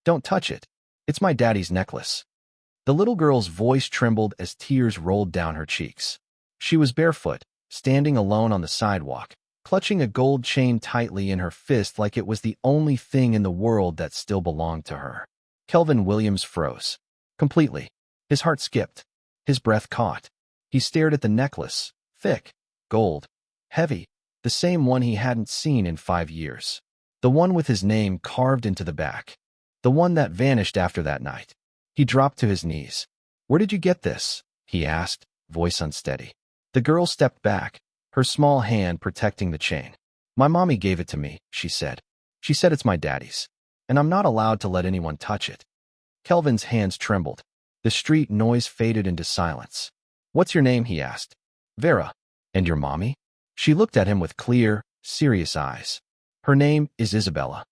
Don't touch it. It's my daddy's necklace. The little girl's voice trembled as tears rolled down her cheeks. She was barefoot, standing alone on the sidewalk, clutching a gold chain tightly in her fist like it was the only thing in the world that still belonged to her. Kelvin Williams froze. Completely. His heart skipped. His breath caught. He stared at the necklace, thick, gold, heavy, the same one he hadn't seen in 5 years. The one with his name carved into the back. The one that vanished after that night. He dropped to his knees. "Where did you get this?" he asked, voice unsteady. The girl stepped back, her small hand protecting the chain. "My mommy gave it to me," she said. "She said it's my daddy's, and I'm not allowed to let anyone touch it." Kelvin's hands trembled. The street noise faded into silence. "What's your name?" he asked. "Vera." "And your mommy?" She looked at him with clear, serious eyes. "Her name is Isabella."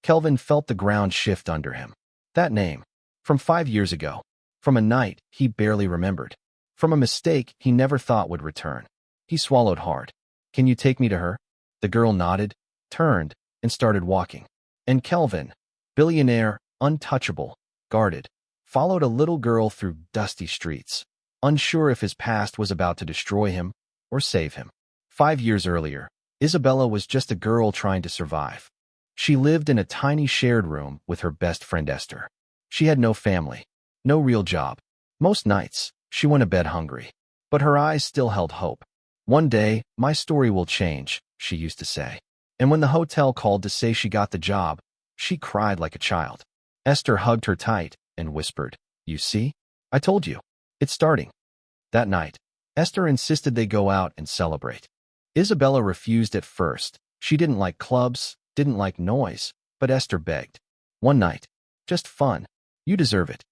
Kelvin felt the ground shift under him. That name. From 5 years ago. From a night he barely remembered. From a mistake he never thought would return. He swallowed hard. "Can you take me to her?" The girl nodded, turned, and started walking. And Kelvin, billionaire, untouchable, guarded, followed a little girl through dusty streets, unsure if his past was about to destroy him or save him. 5 years earlier, Isabella was just a girl trying to survive. She lived in a tiny shared room with her best friend Esther. She had no family, no real job. Most nights, she went to bed hungry. But her eyes still held hope. "One day, my story will change," she used to say. And when the hotel called to say she got the job, she cried like a child. Esther hugged her tight and whispered, "You see? I told you. It's starting." That night, Esther insisted they go out and celebrate. Isabella refused at first. She didn't like clubs, didn't like noise, but Esther begged. "One night. Just fun. You deserve it."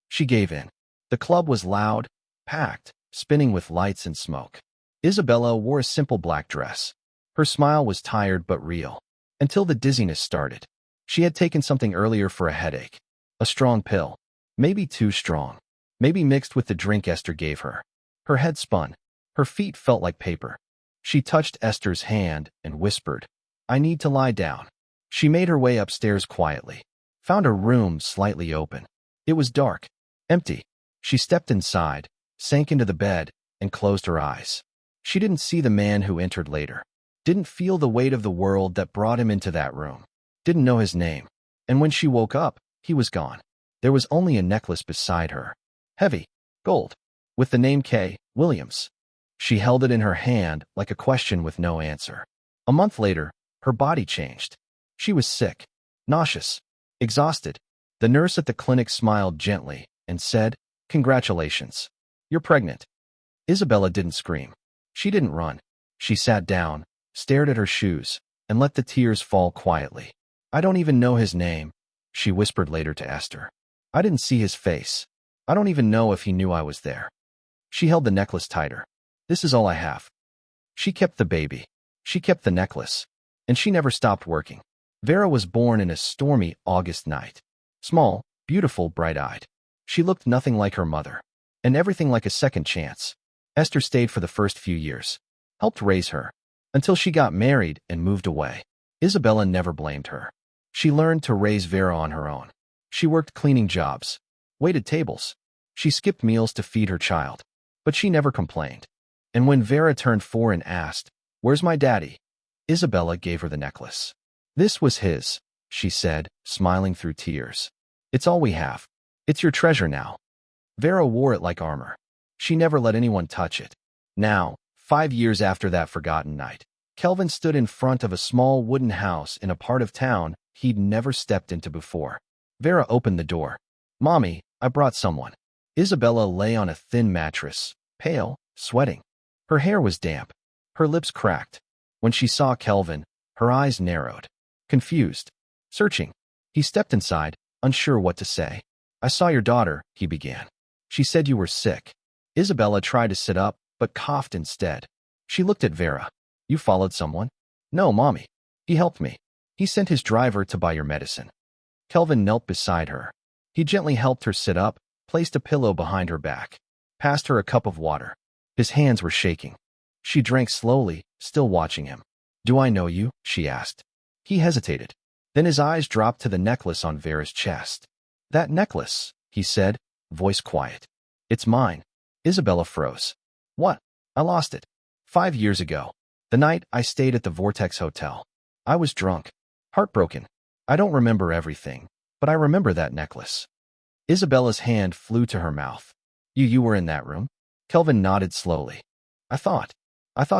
She gave in. The club was loud, packed, spinning with lights and smoke. Isabella wore a simple black dress. Her smile was tired but real. Until the dizziness started. She had taken something earlier for a headache. A strong pill. Maybe too strong. Maybe mixed with the drink Esther gave her. Her head spun. Her feet felt like paper. She touched Esther's hand and whispered, "I need to lie down." She made her way upstairs quietly. Found her room slightly open. It was dark, empty. She stepped inside, sank into the bed, and closed her eyes. She didn't see the man who entered later. Didn't feel the weight of the world that brought him into that room. Didn't know his name. And when she woke up, he was gone. There was only a necklace beside her. Heavy, gold, with the name K. Williams. She held it in her hand like a question with no answer. A month later, her body changed. She was sick, nauseous, exhausted. The nurse at the clinic smiled gently and said, "Congratulations. You're pregnant." Isabella didn't scream. She didn't run. She sat down, stared at her shoes, and let the tears fall quietly. "I don't even know his name," she whispered later to Esther. "I didn't see his face. I don't even know if he knew I was there." She held the necklace tighter. "This is all I have." She kept the baby. She kept the necklace. And she never stopped working. Vera was born in a stormy August night. Small, beautiful, bright-eyed. She looked nothing like her mother. And everything like a second chance. Esther stayed for the first few years. Helped raise her. Until she got married and moved away. Isabella never blamed her. She learned to raise Vera on her own. She worked cleaning jobs. Waited tables. She skipped meals to feed her child. But she never complained. And when Vera turned 4 and asked, "Where's my daddy?" Isabella gave her the necklace. "This was his," she said, smiling through tears. "It's all we have. It's your treasure now." Vera wore it like armor. She never let anyone touch it. Now, 5 years after that forgotten night, Kelvin stood in front of a small wooden house in a part of town he'd never stepped into before. Vera opened the door. "Mommy, I brought someone." Isabella lay on a thin mattress, pale, sweating. Her hair was damp. Her lips cracked. When she saw Kelvin, her eyes narrowed. Confused. Searching. He stepped inside, unsure what to say. "I saw your daughter," he began. "She said you were sick." Isabella tried to sit up, but coughed instead. She looked at Vera. "You followed someone?" "No, Mommy. He helped me. He sent his driver to buy your medicine." Kelvin knelt beside her. He gently helped her sit up, placed a pillow behind her back, passed her a cup of water. His hands were shaking. She drank slowly, still watching him. "Do I know you?" she asked. He hesitated. Then his eyes dropped to the necklace on Vera's chest. That necklace, he said, voice quiet. It's mine. Isabella froze. What? I lost it. 5 years ago. The night I stayed at the Vortex Hotel. I was drunk. Heartbroken. I don't remember everything, but I remember that necklace. Isabella's hand flew to her mouth. You were in that room? Kelvin nodded slowly. I thought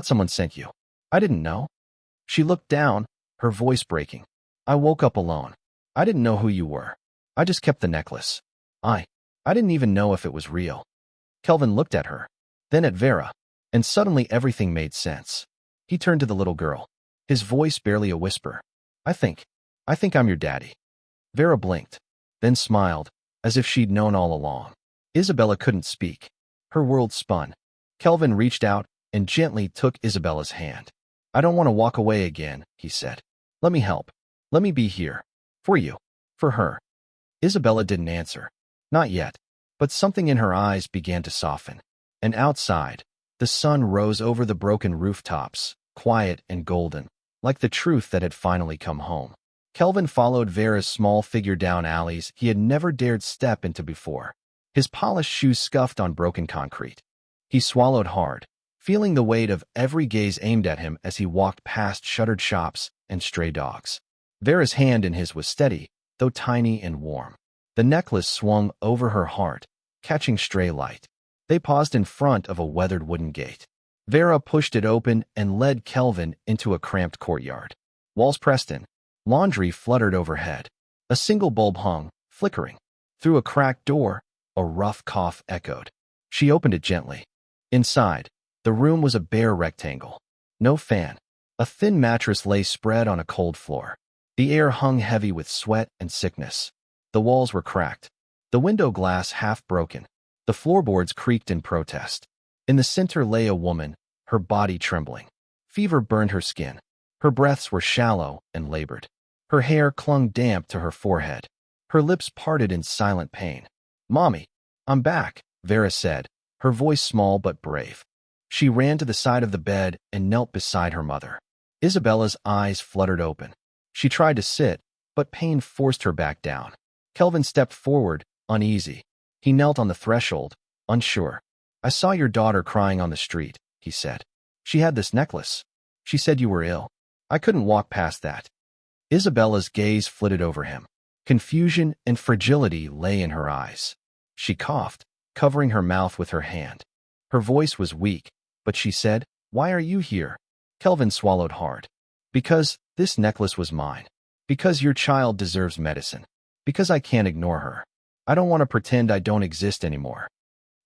someone sent you. I didn't know. She looked down, her voice breaking. I woke up alone. I didn't know who you were. I just kept the necklace. I didn't even know if it was real. Kelvin looked at her, then at Vera, and suddenly everything made sense. He turned to the little girl, his voice barely a whisper. I think I'm your daddy. Vera blinked, then smiled, as if she'd known all along. Isabella couldn't speak. Her world spun. Kelvin reached out and gently took Isabella's hand. I don't want to walk away again, he said. Let me help. Let me be here. For you. For her. Isabella didn't answer. Not yet. But something in her eyes began to soften. And outside, the sun rose over the broken rooftops, quiet and golden, like the truth that had finally come home. Kelvin followed Vera's small figure down alleys he had never dared step into before. His polished shoes scuffed on broken concrete. He swallowed hard, feeling the weight of every gaze aimed at him as he walked past shuttered shops and stray dogs. Vera's hand in his was steady, though tiny and warm. The necklace swung over her heart, catching stray light. They paused in front of a weathered wooden gate. Vera pushed it open and led Kelvin into a cramped courtyard. Walls pressed in. Laundry fluttered overhead. A single bulb hung, flickering. Through a cracked door, a rough cough echoed. She opened it gently. Inside, the room was a bare rectangle. No fan. A thin mattress lay spread on a cold floor. The air hung heavy with sweat and sickness. The walls were cracked. The window glass half broken. The floorboards creaked in protest. In the center lay a woman, her body trembling. Fever burned her skin. Her breaths were shallow and labored. Her hair clung damp to her forehead. Her lips parted in silent pain. Mommy, I'm back, Vera said, her voice small but brave. She ran to the side of the bed and knelt beside her mother. Isabella's eyes fluttered open. She tried to sit, but pain forced her back down. Kelvin stepped forward, uneasy. He knelt on the threshold, unsure. I saw your daughter crying on the street, he said. She had this necklace. She said you were ill. I couldn't walk past that. Isabella's gaze flitted over him. Confusion and fragility lay in her eyes. She coughed, covering her mouth with her hand. Her voice was weak, but she said, Why are you here? Kelvin swallowed hard. Because this necklace was mine. Because your child deserves medicine. Because I can't ignore her. I don't want to pretend I don't exist anymore.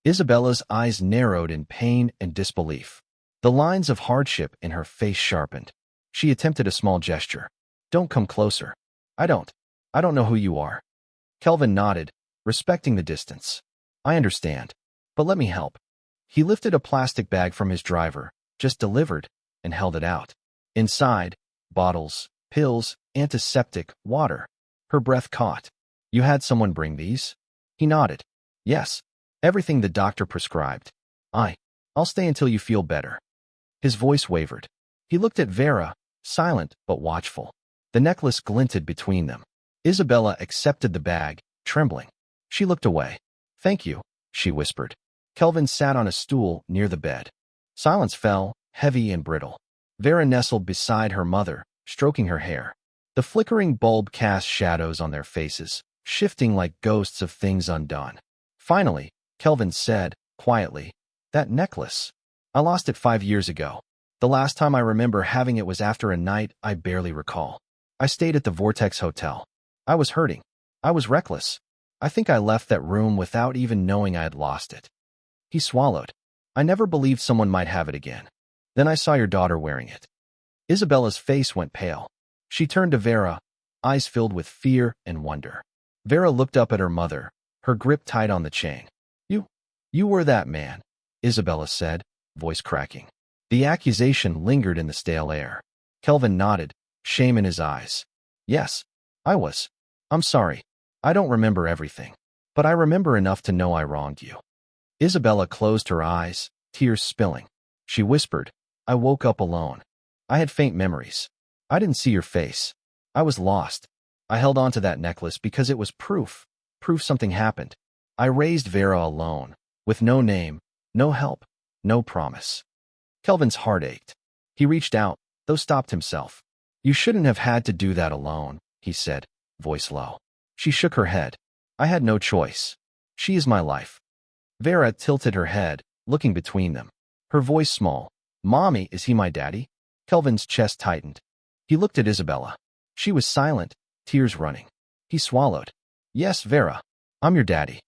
Isabella's eyes narrowed in pain and disbelief. The lines of hardship in her face sharpened. She attempted a small gesture. Don't come closer. I don't know who you are. Kelvin nodded, respecting the distance. I understand, but let me help. He lifted a plastic bag from his driver, just delivered, and held it out. Inside, bottles, pills, antiseptic, water. Her breath caught. You had someone bring these? He nodded. Yes, everything the doctor prescribed. I'll stay until you feel better. His voice wavered. He looked at Vera, silent but watchful. The necklace glinted between them. Isabella accepted the bag, trembling. She looked away. Thank you, she whispered. Kelvin sat on a stool near the bed. Silence fell, heavy and brittle. Vera nestled beside her mother, stroking her hair. The flickering bulb cast shadows on their faces, shifting like ghosts of things undone. Finally, Kelvin said, quietly, That necklace. I lost it 5 years ago. The last time I remember having it was after a night I barely recall. I stayed at the Vortex Hotel. I was hurting. I was reckless. I think I left that room without even knowing I had lost it. He swallowed. I never believed someone might have it again. Then I saw your daughter wearing it. Isabella's face went pale. She turned to Vera, eyes filled with fear and wonder. Vera looked up at her mother, her grip tight on the chain. You were that man, Isabella said, voice cracking. The accusation lingered in the stale air. Kelvin nodded, shame in his eyes. Yes, I was. I'm sorry. I don't remember everything. But I remember enough to know I wronged you. Isabella closed her eyes, tears spilling. She whispered, I woke up alone. I had faint memories. I didn't see your face. I was lost, I held on to that necklace because it was proof. Proof something happened. I raised Vera alone, with no name, no help, no promise. Kelvin's heart ached. He reached out, though stopped himself. You shouldn't have had to do that alone, he said, voice low. She shook her head. I had no choice. She is my life. Vera tilted her head, looking between them. Her voice small. Mommy, is he my daddy? Kelvin's chest tightened. He looked at Isabella. She was silent, tears running. He swallowed. Yes, Vera. I'm your daddy.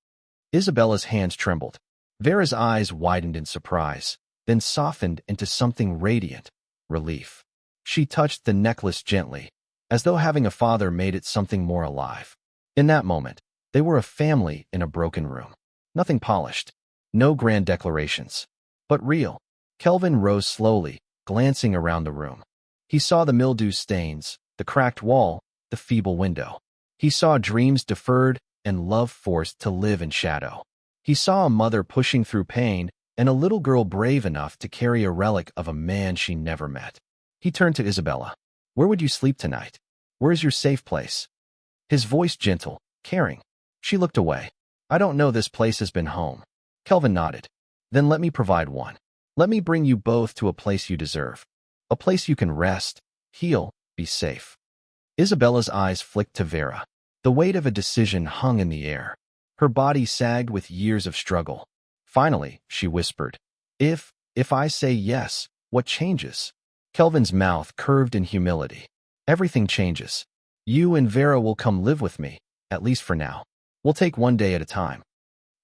Isabella's hands trembled. Vera's eyes widened in surprise, then softened into something radiant, relief. She touched the necklace gently, as though having a father made it something more alive. In that moment, they were a family in a broken room. Nothing polished, no grand declarations, but real. Kelvin rose slowly, glancing around the room. He saw the mildew stains, the cracked wall, the feeble window. He saw dreams deferred and love forced to live in shadow. He saw a mother pushing through pain and a little girl brave enough to carry a relic of a man she never met. He turned to Isabella. Where would you sleep tonight? Where is your safe place? His voice gentle, caring. She looked away. I don't know, this place has been home. Kelvin nodded. Then let me provide one. Let me bring you both to a place you deserve. A place you can rest, heal, be safe. Isabella's eyes flicked to Vera. The weight of a decision hung in the air. Her body sagged with years of struggle. Finally, she whispered, If I say yes, what changes? Kelvin's mouth curved in humility. Everything changes. You and Vera will come live with me, at least for now. We'll take one day at a time.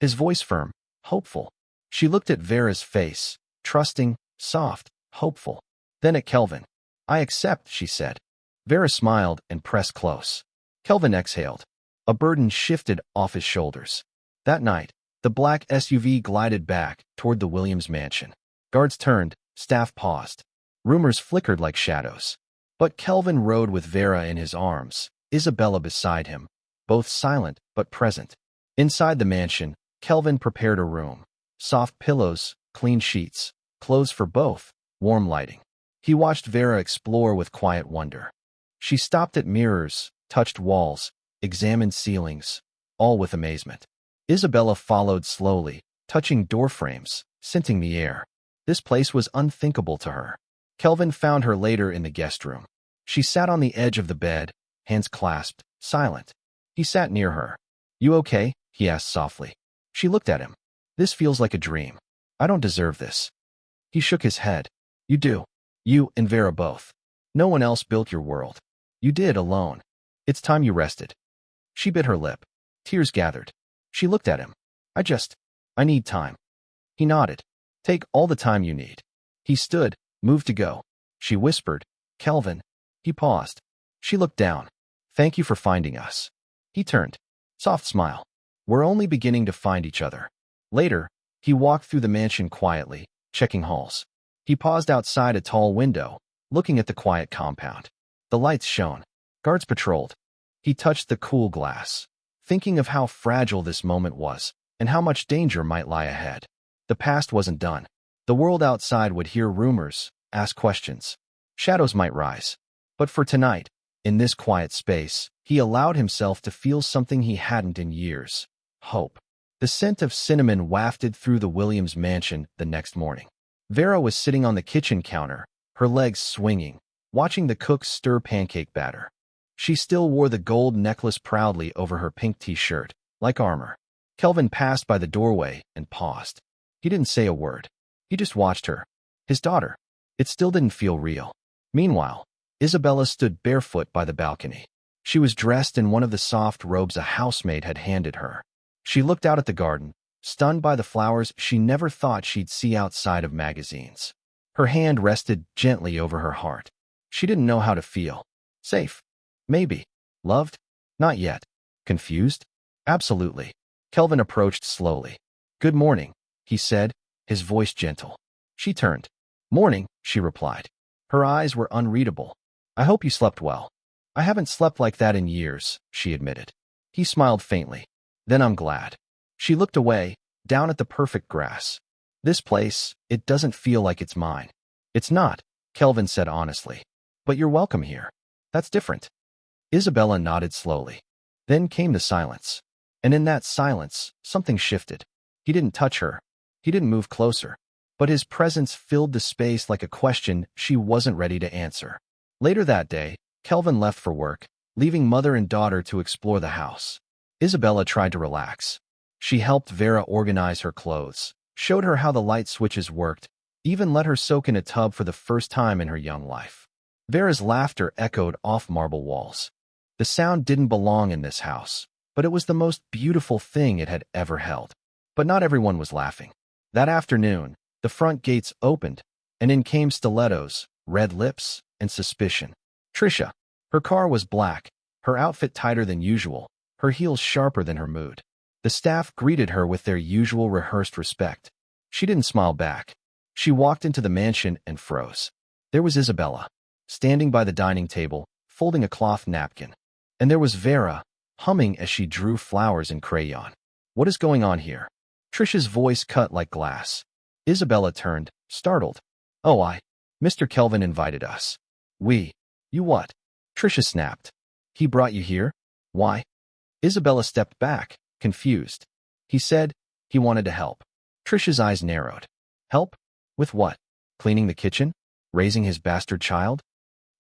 His voice firm, hopeful. She looked at Vera's face, trusting, soft, hopeful. Then at Kelvin. I accept, she said. Vera smiled and pressed close. Kelvin exhaled. A burden shifted off his shoulders. That night, the black SUV glided back toward the Williams mansion. Guards turned, staff paused. Rumors flickered like shadows. But Kelvin rode with Vera in his arms, Isabella beside him, both silent but present. Inside the mansion, Kelvin prepared a room. Soft pillows, clean sheets, clothes for both, warm lighting. He watched Vera explore with quiet wonder. She stopped at mirrors, touched walls, examined ceilings, all with amazement. Isabella followed slowly, touching door frames, scenting the air. This place was unthinkable to her. Kelvin found her later in the guest room. She sat on the edge of the bed, hands clasped, silent. He sat near her. You okay? He asked softly. She looked at him. This feels like a dream. I don't deserve this. He shook his head. You do. You and Vera both. No one else built your world. You did alone. It's time you rested. She bit her lip. Tears gathered. She looked at him. I need time. He nodded. Take all the time you need. He stood, moved to go. She whispered, Kelvin. He paused. She looked down. Thank you for finding us. He turned. Soft smile. We're only beginning to find each other. Later, he walked through the mansion quietly, checking halls. He paused outside a tall window, looking at the quiet compound. The lights shone. Guards patrolled. He touched the cool glass, thinking of how fragile this moment was and how much danger might lie ahead. The past wasn't done. The world outside would hear rumors, ask questions. Shadows might rise. But for tonight, in this quiet space, he allowed himself to feel something he hadn't in years. Hope. The scent of cinnamon wafted through the Williams mansion the next morning. Vera was sitting on the kitchen counter, her legs swinging, watching the cook stir pancake batter. She still wore the gold necklace proudly over her pink t-shirt, like armor. Kelvin passed by the doorway and paused. He didn't say a word. He just watched her. His daughter. It still didn't feel real. Meanwhile, Isabella stood barefoot by the balcony. She was dressed in one of the soft robes a housemaid had handed her. She looked out at the garden, stunned by the flowers she never thought she'd see outside of magazines. Her hand rested gently over her heart. She didn't know how to feel. Safe. Maybe. Loved? Not yet. Confused? Absolutely. Kelvin approached slowly. Good morning, he said, his voice gentle. She turned. Morning, she replied. Her eyes were unreadable. I hope you slept well. I haven't slept like that in years, she admitted. He smiled faintly. Then I'm glad. She looked away, down at the perfect grass. This place, it doesn't feel like it's mine. It's not, Kelvin said honestly. But you're welcome here. That's different. Isabella nodded slowly. Then came the silence. And in that silence, something shifted. He didn't touch her. He didn't move closer. But his presence filled the space like a question she wasn't ready to answer. Later that day, Kelvin left for work, leaving mother and daughter to explore the house. Isabella tried to relax. She helped Vera organize her clothes, showed her how the light switches worked, even let her soak in a tub for the first time in her young life. Vera's laughter echoed off marble walls. The sound didn't belong in this house, but it was the most beautiful thing it had ever held. But not everyone was laughing. That afternoon, the front gates opened, and in came stilettos, red lips, and suspicion. Trisha. Her car was black, her outfit tighter than usual, her heels sharper than her mood. The staff greeted her with their usual rehearsed respect. She didn't smile back. She walked into the mansion and froze. There was Isabella, standing by the dining table, folding a cloth napkin. And there was Vera, humming as she drew flowers in crayon. What is going on here? Trisha's voice cut like glass. Isabella turned, startled. Oh, Mr. Kelvin invited us. You what? Trisha snapped. He brought you here? Why? Isabella stepped back, confused. He said he wanted to help. Trisha's eyes narrowed. Help? With what? Cleaning the kitchen? Raising his bastard child?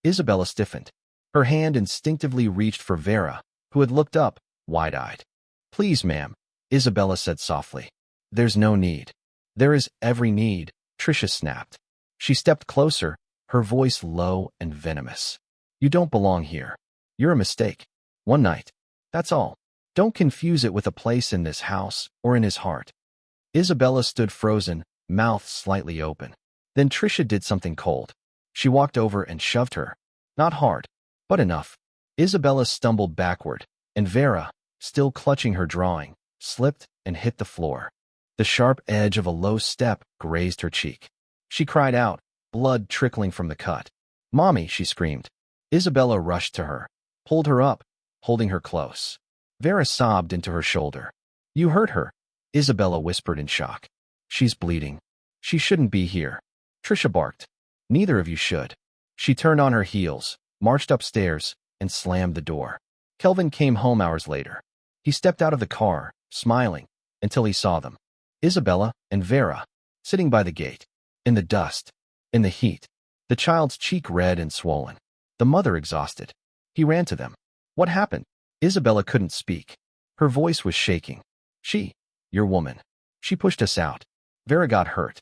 Isabella stiffened. Her hand instinctively reached for Vera, who had looked up, wide-eyed. Please, ma'am, Isabella said softly. There's no need. There is every need, Trisha snapped. She stepped closer, her voice low and venomous. You don't belong here. You're a mistake. One night. That's all. Don't confuse it with a place in this house or in his heart. Isabella stood frozen, mouth slightly open. Then Trisha did something cold. She walked over and shoved her. Not hard, but enough. Isabella stumbled backward, and Vera, still clutching her drawing, slipped and hit the floor. The sharp edge of a low step grazed her cheek. She cried out, blood trickling from the cut. Mommy, she screamed. Isabella rushed to her, pulled her up, holding her close. Vera sobbed into her shoulder. You hurt her, Isabella whispered in shock. She's bleeding. She shouldn't be here. Trisha barked. Neither of you should. She turned on her heels, marched upstairs, and slammed the door. Kelvin came home hours later. He stepped out of the car, smiling, until he saw them. Isabella and Vera, sitting by the gate, in the dust, in the heat, the child's cheek red and swollen, the mother exhausted. He ran to them. What happened? Isabella couldn't speak. Her voice was shaking. Your woman. She pushed us out. Vera got hurt.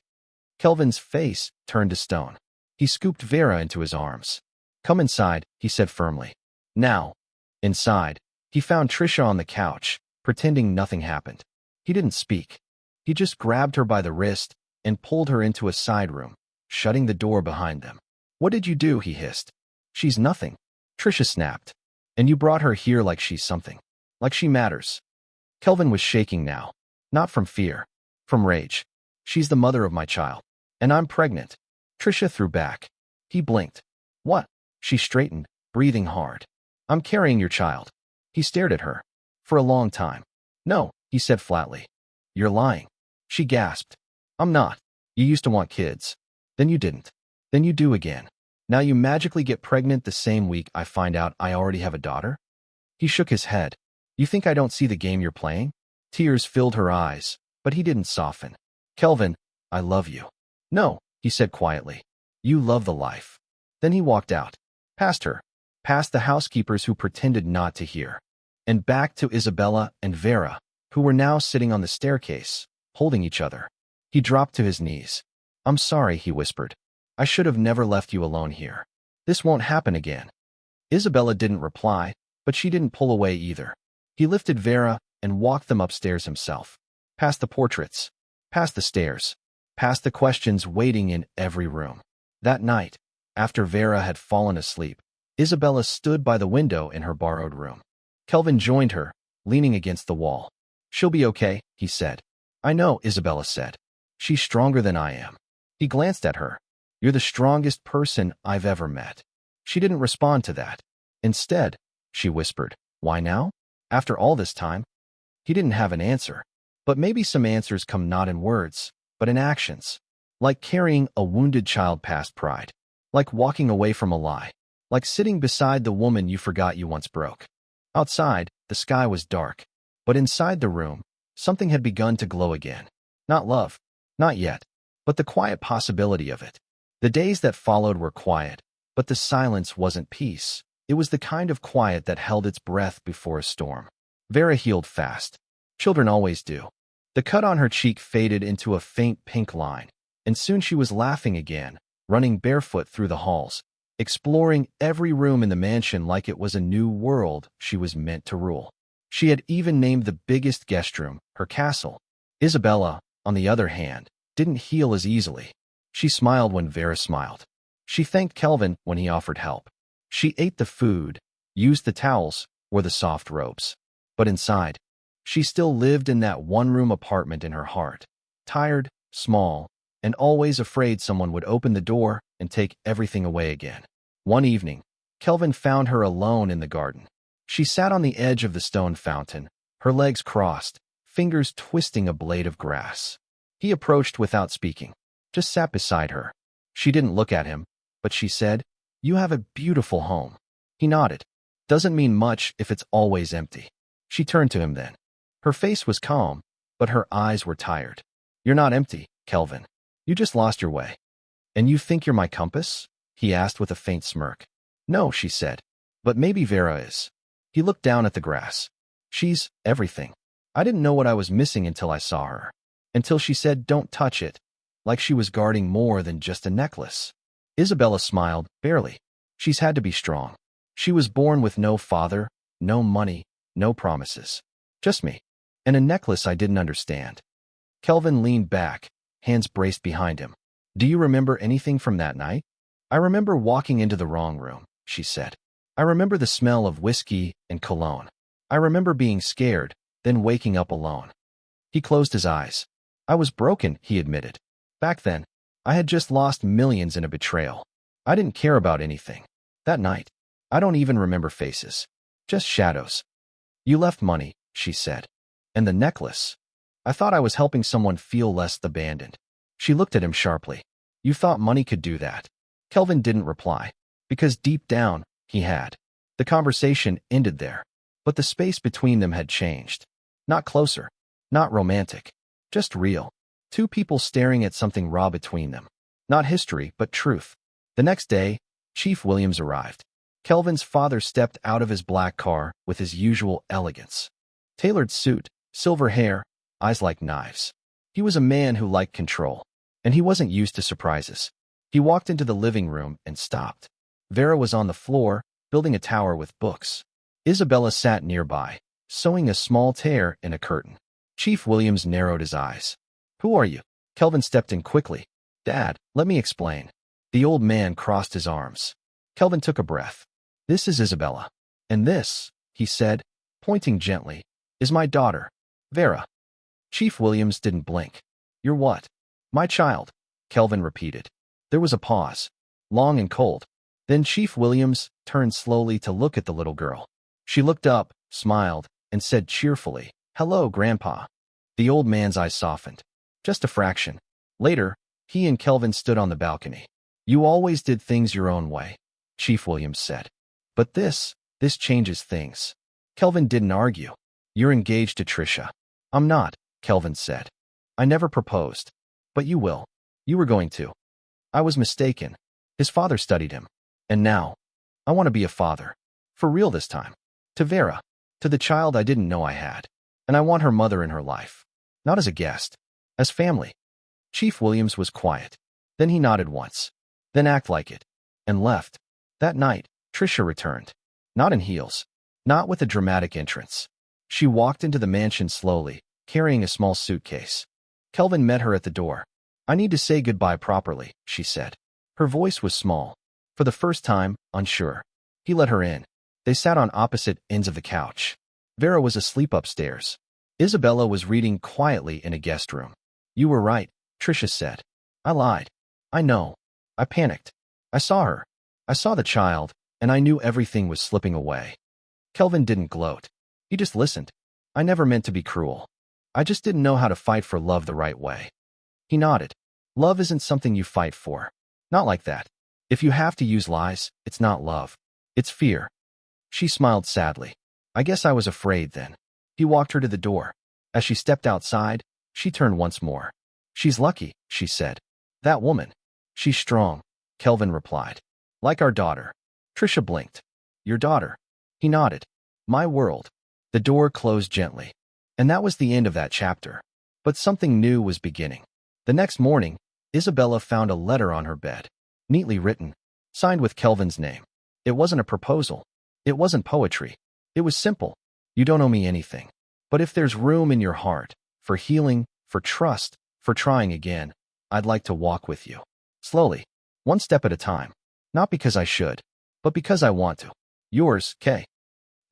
Kelvin's face turned to stone. He scooped Vera into his arms. Come inside, he said firmly. Now. Inside, he found Trisha on the couch, pretending nothing happened. He didn't speak. He just grabbed her by the wrist and pulled her into a side room, shutting the door behind them. What did you do? He hissed. She's nothing. Trisha snapped. And you brought her here like she's something. Like she matters. Kelvin was shaking now. Not from fear. From rage. She's the mother of my child. And I'm pregnant. Trisha threw back. He blinked. What? She straightened, breathing hard. I'm carrying your child. He stared at her. For a long time. No, he said flatly. You're lying. She gasped. I'm not. You used to want kids. Then you didn't. Then you do again. Now you magically get pregnant the same week I find out I already have a daughter? He shook his head. You think I don't see the game you're playing? Tears filled her eyes, but he didn't soften. Kelvin, I love you. No, he said quietly. You love the life. Then he walked out. Past her. Past the housekeepers who pretended not to hear. And back to Isabella and Vera, who were now sitting on the staircase, holding each other. He dropped to his knees. I'm sorry, he whispered. I should have never left you alone here. This won't happen again. Isabella didn't reply, but she didn't pull away either. He lifted Vera and walked them upstairs himself. Past the portraits. Past the stairs. Past the questions waiting in every room. That night, after Vera had fallen asleep, Isabella stood by the window in her borrowed room. Kelvin joined her, leaning against the wall. She'll be okay, he said. I know, Isabella said. She's stronger than I am. He glanced at her. You're the strongest person I've ever met. She didn't respond to that. Instead, she whispered, why now? After all this time? He didn't have an answer. But maybe some answers come not in words, but in actions. Like carrying a wounded child past pride. Like walking away from a lie. like sitting beside the woman you forgot you once broke. Outside, the sky was dark, but inside the room, something had begun to glow again. Not love, not yet, but the quiet possibility of it. The days that followed were quiet, but the silence wasn't peace. It was the kind of quiet that held its breath before a storm. Vera healed fast. Children always do. The cut on her cheek faded into a faint pink line, and soon she was laughing again, running barefoot through the halls, exploring every room in the mansion like it was a new world she was meant to rule. She had even named the biggest guest room her castle. Isabella, on the other hand, didn't heal as easily. She smiled when Vera smiled. She thanked Kelvin when he offered help. She ate the food, used the towels, wore the soft robes. But inside, she still lived in that one-room apartment in her heart, tired, small, and always afraid someone would open the door and take everything away again. One evening, Kelvin found her alone in the garden. She sat on the edge of the stone fountain, her legs crossed, fingers twisting a blade of grass. He approached without speaking, just sat beside her. She didn't look at him, but she said, "You have a beautiful home." He nodded. "Doesn't mean much if it's always empty." She turned to him then. Her face was calm, but her eyes were tired. "You're not empty, Kelvin. You just lost your way." "And you think you're my compass?" he asked with a faint smirk. "No," she said, "but maybe Vera is." He looked down at the grass. "She's everything. I didn't know what I was missing until I saw her. Until she said, 'Don't touch it,' like she was guarding more than just a necklace." Isabella smiled, barely. She's had to be strong. She was born with no father, no money, no promises. Just me. And a necklace I didn't understand. Kelvin leaned back, hands braced behind him. "Do you remember anything from that night?" "I remember walking into the wrong room," she said. "I remember the smell of whiskey and cologne. I remember being scared, then waking up alone." He closed his eyes. "I was broken," he admitted. "Back then, I had just lost millions in a betrayal. I didn't care about anything. That night, I don't even remember faces. Just shadows." "You left money," she said. "And the necklace. I thought I was helping someone feel less abandoned." She looked at him sharply. "You thought money could do that?" Kelvin didn't reply, because deep down, he had. The conversation ended there, but the space between them had changed. Not closer, not romantic, just real. Two people staring at something raw between them. Not history, but truth. The next day, Chief Williams arrived. Kelvin's father stepped out of his black car with his usual elegance. Tailored suit, silver hair, eyes like knives. He was a man who liked control, and he wasn't used to surprises. He walked into the living room and stopped. Vera was on the floor, building a tower with books. Isabella sat nearby, sewing a small tear in a curtain. Chief Williams narrowed his eyes. "Who are you?" Kelvin stepped in quickly. "Dad, let me explain." The old man crossed his arms. Kelvin took a breath. "This is Isabella. And this," he said, pointing gently, "is my daughter, Vera." Chief Williams didn't blink. "You're what?" "My child," Kelvin repeated. There was a pause, long and cold. Then Chief Williams turned slowly to look at the little girl. She looked up, smiled, and said cheerfully, "Hello, Grandpa." The old man's eyes softened. Just a fraction. Later, he and Kelvin stood on the balcony. "You always did things your own way," Chief Williams said. "But this changes things." Kelvin didn't argue. "You're engaged to Trisha." "I'm not," Kelvin said. "I never proposed. But you will. You were going to." "I was mistaken." His father studied him. "And now, I want to be a father. For real this time. To Vera. To the child I didn't know I had. And I want her mother in her life. Not as a guest. As family." Chief Williams was quiet. Then he nodded once. "Then act like it." And left. That night, Trisha returned. Not in heels. Not with a dramatic entrance. She walked into the mansion slowly, carrying a small suitcase. Kelvin met her at the door. "I need to say goodbye properly," she said. Her voice was small. For the first time, unsure. He let her in. They sat on opposite ends of the couch. Vera was asleep upstairs. Isabella was reading quietly in a guest room. "You were right," Trisha said. "I lied. I know. I panicked. I saw her. I saw the child, and I knew everything was slipping away." Kelvin didn't gloat. He just listened. "I never meant to be cruel. I just didn't know how to fight for love the right way." He nodded. "Love isn't something you fight for. Not like that. If you have to use lies, it's not love. It's fear. She smiled sadly. I guess I was afraid then. He walked her to the door. As she stepped outside, she turned once more. She's lucky, she said. That woman. She's strong, Kelvin replied. Like our daughter. Trisha blinked. Your daughter. He nodded. My world. The door closed gently. And that was the end of that chapter. But something new was beginning. The next morning, Isabella found a letter on her bed. Neatly written. Signed with Kelvin's name. It wasn't a proposal. It wasn't poetry. It was simple. You don't owe me anything. But if there's room in your heart, for healing, for trust, for trying again, I'd like to walk with you. Slowly. One step at a time. Not because I should, but because I want to. Yours, Kay.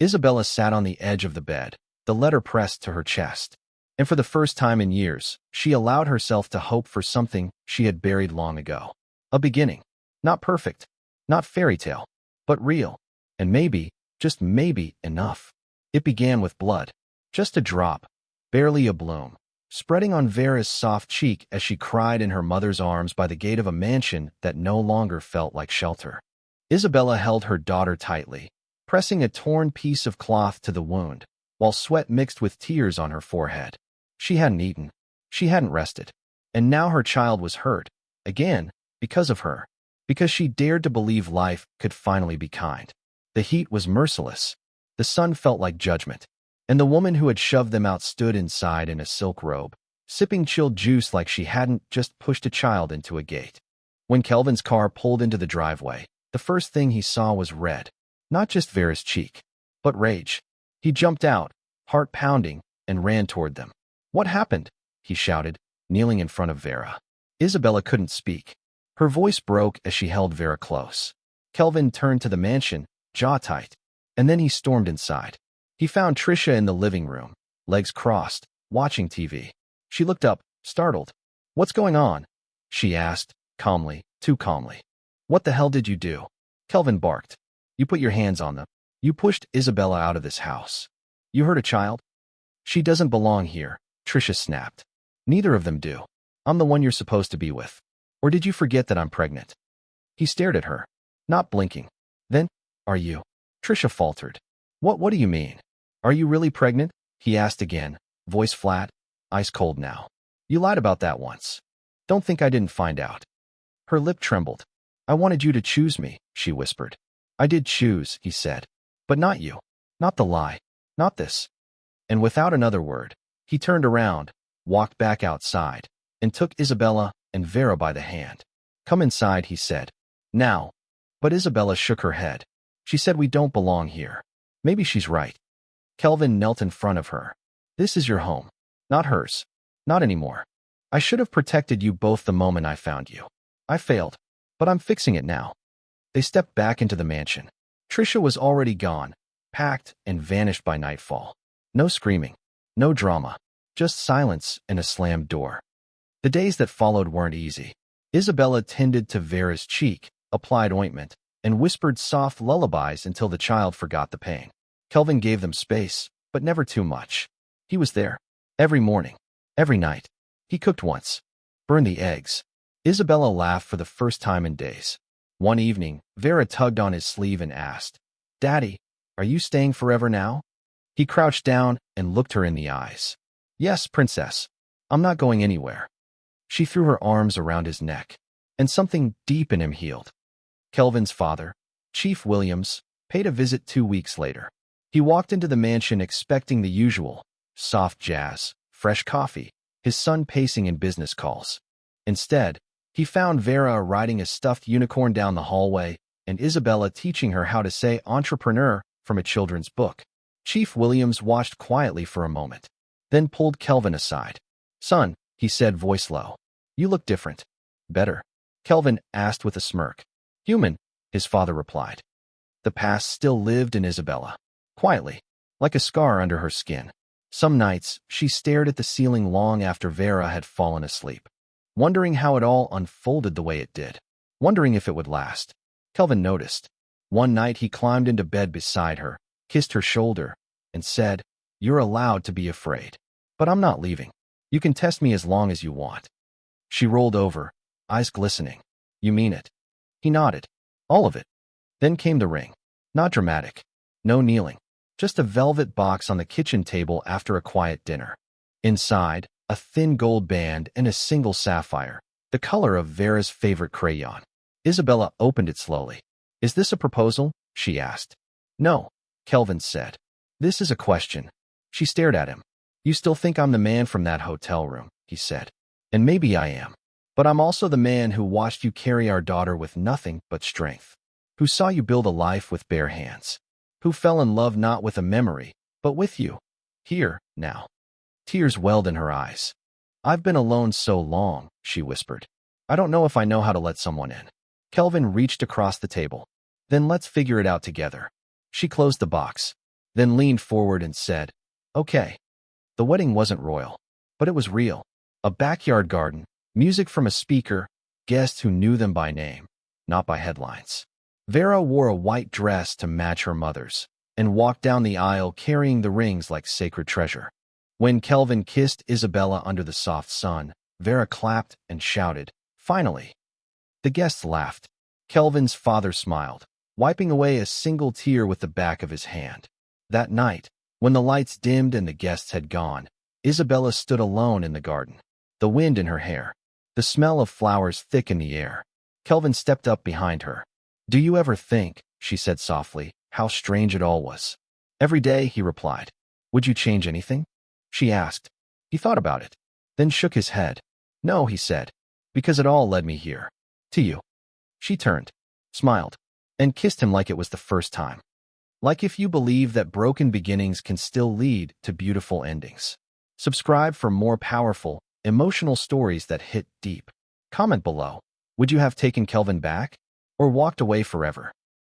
Isabella sat on the edge of the bed, the letter pressed to her chest. And for the first time in years, she allowed herself to hope for something she had buried long ago. A beginning. Not perfect. Not fairy tale. But real. And maybe, just maybe, enough. It began with blood. Just a drop. Barely a bloom. Spreading on Vera's soft cheek as she cried in her mother's arms by the gate of a mansion that no longer felt like shelter. Isabella held her daughter tightly, pressing a torn piece of cloth to the wound, while sweat mixed with tears on her forehead. She hadn't eaten. She hadn't rested. And now her child was hurt. Again, because of her. Because she dared to believe life could finally be kind. The heat was merciless. The sun felt like judgment. And the woman who had shoved them out stood inside in a silk robe, sipping chilled juice like she hadn't just pushed a child into a gate. When Kelvin's car pulled into the driveway, the first thing he saw was red. Not just Vera's cheek, but rage. He jumped out, heart pounding, and ran toward them. What happened? He shouted, kneeling in front of Vera. Isabella couldn't speak. Her voice broke as she held Vera close. Kelvin turned to the mansion, jaw tight, and then he stormed inside. He found Trisha in the living room, legs crossed, watching TV. She looked up, startled. What's going on? She asked, calmly, too calmly. What the hell did you do? Kelvin barked. You put your hands on them. You pushed Isabella out of this house. You hurt a child? She doesn't belong here, Trisha snapped. Neither of them do. I'm the one you're supposed to be with. Or did you forget that I'm pregnant? He stared at her, not blinking. Then, are you? Trisha faltered. What do you mean? Are you really pregnant? He asked again, voice flat, ice cold now. You lied about that once. Don't think I didn't find out. Her lip trembled. I wanted you to choose me, she whispered. I did choose, he said. But not you. Not the lie. Not this. And without another word, he turned around, walked back outside, and took Isabella and Vera by the hand. Come inside, he said. Now. But Isabella shook her head. She said we don't belong here. Maybe she's right. Kelvin knelt in front of her. This is your home. Not hers. Not anymore. I should have protected you both the moment I found you. I failed. But I'm fixing it now. They stepped back into the mansion. Trisha was already gone, packed and vanished by nightfall. No screaming. No drama. Just silence and a slammed door. The days that followed weren't easy. Isabella tended to Vera's cheek, applied ointment, and whispered soft lullabies until the child forgot the pain. Kelvin gave them space, but never too much. He was there. Every morning. Every night. He cooked once. Burned the eggs. Isabella laughed for the first time in days. One evening, Vera tugged on his sleeve and asked, Daddy, are you staying forever now? He crouched down and looked her in the eyes. Yes, princess. I'm not going anywhere. She threw her arms around his neck, and something deep in him healed. Kelvin's father, Chief Williams, paid a visit 2 weeks later. He walked into the mansion expecting the usual, soft jazz, fresh coffee, his son pacing in business calls. Instead, he found Vera riding a stuffed unicorn down the hallway and Isabella teaching her how to say entrepreneur from a children's book. Chief Williams watched quietly for a moment, then pulled Kelvin aside. Son, he said, voice low. You look different. Better? Kelvin asked with a smirk. Human, his father replied. The past still lived in Isabella. Quietly, like a scar under her skin. Some nights, she stared at the ceiling long after Vera had fallen asleep, wondering how it all unfolded the way it did, wondering if it would last. Kelvin noticed. One night he climbed into bed beside her, kissed her shoulder, and said, You're allowed to be afraid. But I'm not leaving. You can test me as long as you want. She rolled over, eyes glistening. You mean it? He He nodded. All of it. Then came the ring. Not dramatic. No kneeling. Just a velvet box on the kitchen table after a quiet dinner. Inside, a thin gold band and a single sapphire, the color of Vera's favorite crayon. Isabella opened it slowly. Is this a proposal? She asked. No, Kelvin said. This is a question. She stared at him. You still think I'm the man from that hotel room, he said. And maybe I am. But I'm also the man who watched you carry our daughter with nothing but strength. Who saw you build a life with bare hands. Who fell in love not with a memory, but with you. Here, now. Tears welled in her eyes. I've been alone so long, she whispered. I don't know if I know how to let someone in. Kelvin reached across the table. Then let's figure it out together. She closed the box, then leaned forward and said, Okay. The wedding wasn't royal, but it was real. A backyard garden, music from a speaker, guests who knew them by name, not by headlines. Vera wore a white dress to match her mother's and walked down the aisle carrying the rings like sacred treasure. When Kelvin kissed Isabella under the soft sun, Vera clapped and shouted, Finally! The guests laughed. Kelvin's father smiled, wiping away a single tear with the back of his hand. That night, when the lights dimmed and the guests had gone, Isabella stood alone in the garden, the wind in her hair, the smell of flowers thick in the air. Kelvin stepped up behind her. Do you ever think, she said softly, how strange it all was? Every day, he replied. Would you change anything? She asked. He thought about it, then shook his head. No, he said, because it all led me here. To you. She turned, smiled, and kissed him like it was the first time. Like if you believe that broken beginnings can still lead to beautiful endings. Subscribe for more powerful, emotional stories that hit deep. Comment below. Would you have taken Kelvin back? Or walked away forever?